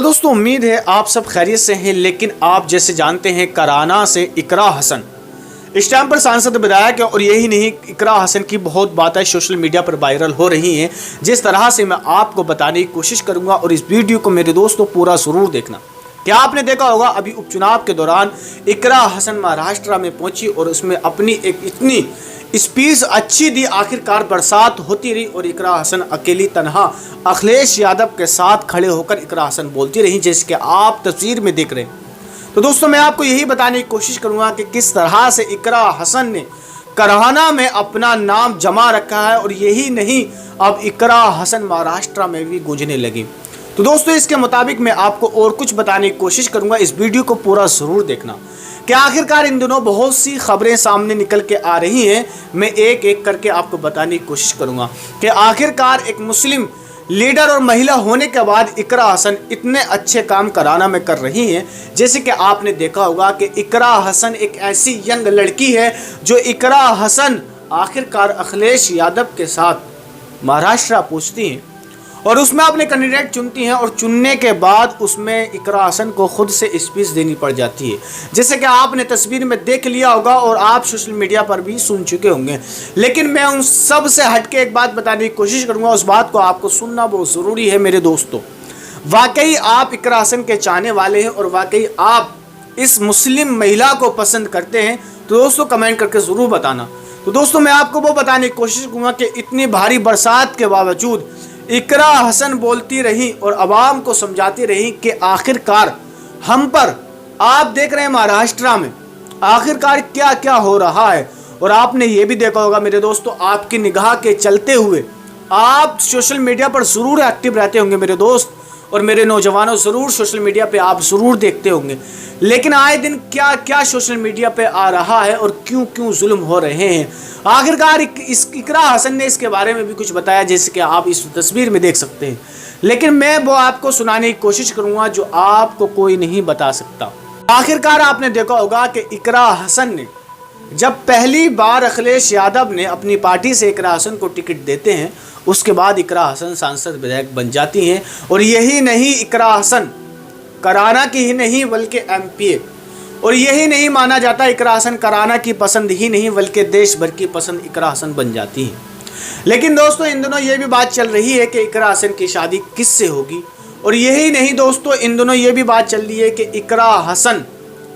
दोस्तों, उम्मीद है आप सब खैरियत से हैं। लेकिन आप जैसे जानते हैं, कराना से इकरा हसन इस टाइम पर सांसद विधायक है। और यही नहीं, इकरा हसन की बहुत बातें सोशल मीडिया पर वायरल हो रही हैं, जिस तरह से मैं आपको बताने की कोशिश करूंगा। और इस वीडियो को मेरे दोस्तों पूरा जरूर देखना। क्या आपने देखा होगा, अभी उपचुनाव के दौरान इकरा हसन महाराष्ट्र में पहुंची और उसमें अपनी एक इतनी स्पीच अच्छी दी। आखिरकार बरसात होती रही और इकरा हसन अकेली तनहा अखिलेश यादव के साथ खड़े होकर इकरा हसन बोलती रही, जैसे कि आप तस्वीर में देख रहे हैं। तो दोस्तों, मैं आपको यही बताने की कोशिश करूंगा कि किस तरह से इकरा हसन ने कराना में अपना नाम जमा रखा है। और यही नहीं, अब इकरा हसन महाराष्ट्र में भी गूंजने लगी। तो दोस्तों, इसके मुताबिक मैं आपको और कुछ बताने की कोशिश करूंगा। इस वीडियो को पूरा जरूर देखना कि आखिरकार इन दिनों बहुत सी खबरें सामने निकल के आ रही हैं। मैं एक एक करके आपको बताने की कोशिश करूंगा कि आखिरकार एक मुस्लिम लीडर और महिला होने के बाद इकरा हसन इतने अच्छे काम कराना में कर रही हैं। जैसे कि आपने देखा होगा कि इकरा हसन एक ऐसी यंग लड़की है जो इकरा हसन आखिरकार अखिलेश यादव के साथ महाराष्ट्र पहुंचती हैं और उसमें अपने कैंडिडेट चुनती हैं। और चुनने के बाद उसमें इकरा हसन को खुद से स्पीच देनी पड़ जाती है, जैसे कि आपने तस्वीर में देख लिया होगा और आप सोशल मीडिया पर भी सुन चुके होंगे। लेकिन मैं उन सब से हटके एक बात बताने की कोशिश करूंगा। उस बात को आपको सुनना बहुत ज़रूरी है मेरे दोस्तों। वाकई आप इकरा हसन के चाहने वाले हैं और वाकई आप इस मुस्लिम महिला को पसंद करते हैं, तो दोस्तों कमेंट करके ज़रूर बताना। तो दोस्तों, मैं आपको वो बताने की कोशिश करूँगा कि इतनी भारी बरसात के बावजूद इकरा हसन बोलती रही और आवाम को समझाती रही कि आखिरकार हम पर, आप देख रहे हैं महाराष्ट्र में आखिरकार क्या क्या हो रहा है। और आपने ये भी देखा होगा मेरे दोस्तों, आपकी निगाह के चलते हुए आप सोशल मीडिया पर ज़रूर एक्टिव रहते होंगे मेरे दोस्त और मेरे नौजवानों, ज़रूर सोशल मीडिया पे आप ज़रूर देखते होंगे। लेकिन आए दिन क्या क्या सोशल मीडिया पे आ रहा है और क्यों क्यों जुल्म हो रहे हैं। आखिरकार इस इकरा हसन ने इसके बारे में भी कुछ बताया, जैसे कि आप इस तस्वीर में देख सकते हैं। लेकिन मैं वो आपको सुनाने की कोशिश करूँगा जो आपको कोई नहीं बता सकता। आखिरकार आपने देखा होगा कि इकरा हसन ने जब पहली बार अखिलेश यादव ने अपनी पार्टी से इकरा हसन को टिकट देते हैं, उसके बाद इकरा हसन सांसद विधायक बन जाती हैं। और यही नहीं, इकरा हसन कराना की ही नहीं बल्कि एमपी, और यही नहीं माना जाता, इकरा हसन कराना की पसंद ही नहीं बल्कि देश भर की पसंद इकरा हसन बन जाती है। लेकिन दोस्तों, इन दिनों ये भी बात चल रही है कि इकरा हसन की शादी किससे होगी। और यही नहीं दोस्तों, इन दिनों ये भी बात चल रही है कि इकरा हसन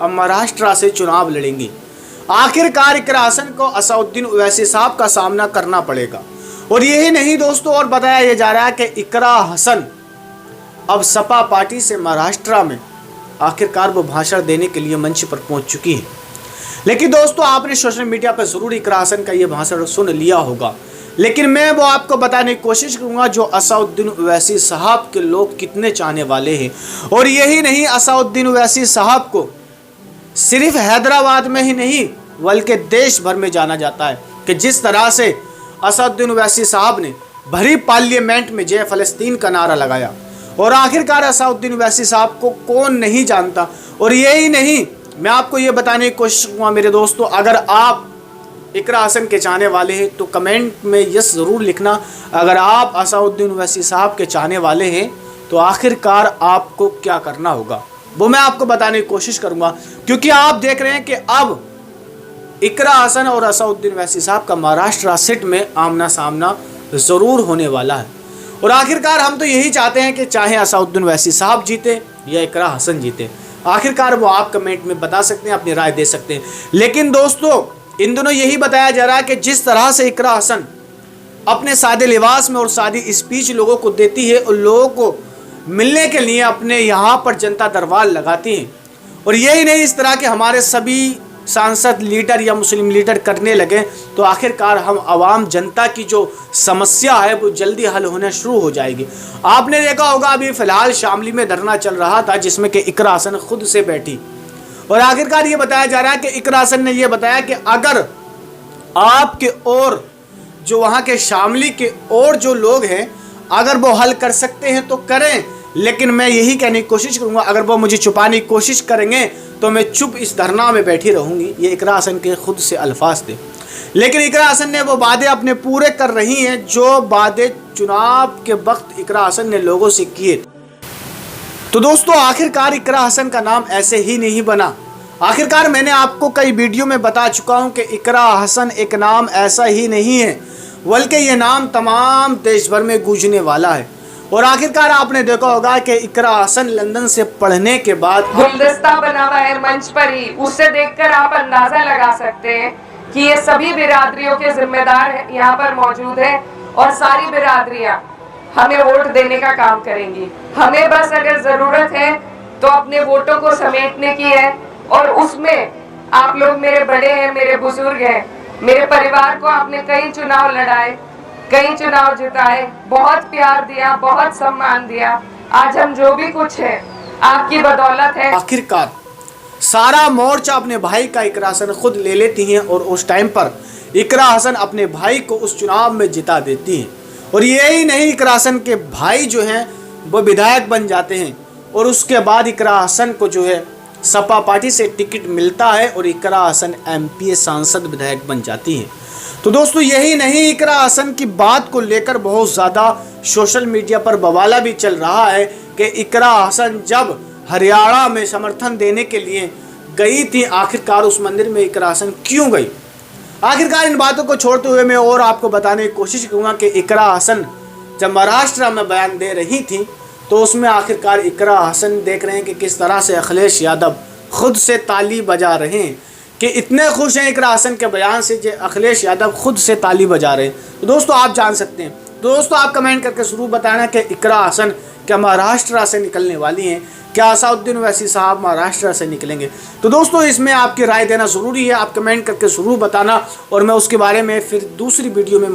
अब महाराष्ट्र से चुनाव लड़ेंगी। आखिरकार इकरा हसन को असदुद्दीन ओवैसी साहब का सामना करना पड़ेगा। और यही नहीं दोस्तों, और बताया यह जा रहा है कि इकरा हसन अब सपा पार्टी से महाराष्ट्र में आखिरकार वो भाषण देने के लिए मंच पर पहुंच चुकी है। लेकिन दोस्तों, आपने सोशल मीडिया पर जरूर इकरा हसन का ये भाषण सुन लिया होगा। लेकिन मैं वो आपको बताने की कोशिश करूंगा जो असदुद्दीन ओवैसी साहब के लोग कितने चाहने वाले हैं। और यही नहीं, असदुद्दीन ओवैसी साहब को सिर्फ हैदराबाद में ही नहीं बल्कि देश भर में जाना जाता है कि जिस तरह से असदुद्दीन ओवैसी साहब ने भरी पार्लियामेंट में जय फलस्तीन का नारा लगाया। और आखिरकार असदुद्दीन ओवैसी साहब को कौन नहीं जानता। और यही नहीं, मैं आपको ये बताने की कोशिश करूँगा मेरे दोस्तों, अगर आप इकरा हसन के चाहने वाले हैं तो कमेंट में यस ज़रूर लिखना। अगर आप असदुद्दीन ओवैसी साहब के चाहने वाले हैं तो आखिरकार आपको क्या करना होगा वो मैं आपको बताने की कोशिश करूँगा। क्योंकि आप देख रहे हैं कि अब इकरा हसन और असदुद्दीन ओवैसी साहब का महाराष्ट्र सीट में आमना सामना ज़रूर होने वाला है। और आखिरकार हम तो यही चाहते हैं कि चाहे असदुद्दीन ओवैसी साहब जीते या इकरा हसन जीते, आखिरकार वो आप कमेंट में बता सकते हैं, अपनी राय दे सकते हैं। लेकिन दोस्तों, इन दोनों यही बताया जा रहा है कि जिस तरह से इकरा हसन अपने सादे लिबास में और सादी स्पीच लोगों को देती है और लोगों को मिलने के लिए अपने यहाँ पर जनता दरबार लगाती हैं। और यही नहीं, इस तरह के हमारे सभी सांसद लीडर या मुस्लिम लीडर करने लगे तो आखिरकार हम आवाम जनता की जो समस्या है वो जल्दी हल होना शुरू हो जाएगी। आपने देखा होगा, अभी फ़िलहाल शामली में धरना चल रहा था जिसमें कि इकरा हसन खुद से बैठी। और आखिरकार ये बताया जा रहा है कि इकरा हसन ने ये बताया कि अगर आपके और जो वहाँ के शामली के और जो लोग हैं, अगर वो हल कर सकते हैं तो करें। लेकिन मैं यही कहने की कोशिश करूँगा, अगर वो मुझे छुपाने की कोशिश करेंगे तो मैं चुप इस धरना में बैठी रहूँगी। ये इकरा हसन के खुद से अल्फाज थे। लेकिन इकरा हसन ने वो वादे अपने पूरे कर रही हैं जो वादे चुनाव के वक्त इकरा हसन ने लोगों से किए थे। तो दोस्तों आखिरकार इकरा हसन का नाम ऐसे ही नहीं बना। आखिरकार मैंने आपको कई वीडियो में बता चुका हूं कि इकरा हसन एक नाम ऐसा ही नहीं है, बल्कि ये नाम तमाम देश भर में गूंजने वाला है। और आखिरकार आपने देखा होगा कि इकरा हसन लंदन से पढ़ने के बाद गुलदस्ता बना हुआ है मंच पर ही, उससे देखकर आप अंदाजा लगा सकते हैं कि ये सभी बिरादरियों के जिम्मेदार यहाँ पर मौजूद हैं और सारी बिरादरियाँ हमें वोट देने का काम करेंगी। हमें बस अगर जरूरत है तो अपने वोटों को समेटने की है, और उसमें आप लोग मेरे बड़े हैं, मेरे बुजुर्ग हैं, मेरे परिवार को आपने कई चुनाव लड़ाए, कई चुनाव जिताए, बहुत प्यार दिया, बहुत सम्मान दिया। आज हम जो भी कुछ है आपकी बदौलत है। आखिरकार सारा मोर्चा अपने भाई का इकरा हसन खुद ले लेती हैं और उस टाइम पर इकरा हसन अपने भाई को उस चुनाव में जिता देती हैं। और यही नहीं, इकरा हसन के भाई जो हैं वो विधायक बन जाते हैं और उसके बाद इकरा हसन को जो है सपा पार्टी से टिकट मिलता है और इकरा हसन एमपी सांसद विधायक बन जाती हैं। तो दोस्तों यही नहीं, इकरा हसन की बात को लेकर बहुत ज़्यादा सोशल मीडिया पर बवाला भी चल रहा है कि इकरा हसन जब हरियाणा में समर्थन देने के लिए गई थी, आखिरकार उस मंदिर में इकरा हसन क्यों गई। आखिरकार इन बातों को छोड़ते हुए मैं और आपको बताने की कोशिश करूँगा कि इकरा हसन जब महाराष्ट्र में बयान दे रही थी तो उसमें आखिरकार इकरा हसन देख रहे हैं कि किस तरह से अखिलेश यादव खुद से ताली बजा रहे हैं, कि इतने खुश हैं इकरा हसन के बयान से जो अखिलेश यादव खुद से ताली बजा रहे हैं। तो दोस्तों आप जान सकते हैं, दोस्तों आप कमेंट करके ज़रूर बताना कि इकरा हसन क्या महाराष्ट्र से निकलने वाली हैं, क्या असाउद्दीन ओवैसी साहब महाराष्ट्र से निकलेंगे। तो दोस्तों इसमें आपकी राय देना ज़रूरी है, आप कमेंट करके ज़रूर बताना और मैं उसके बारे में फिर दूसरी वीडियो में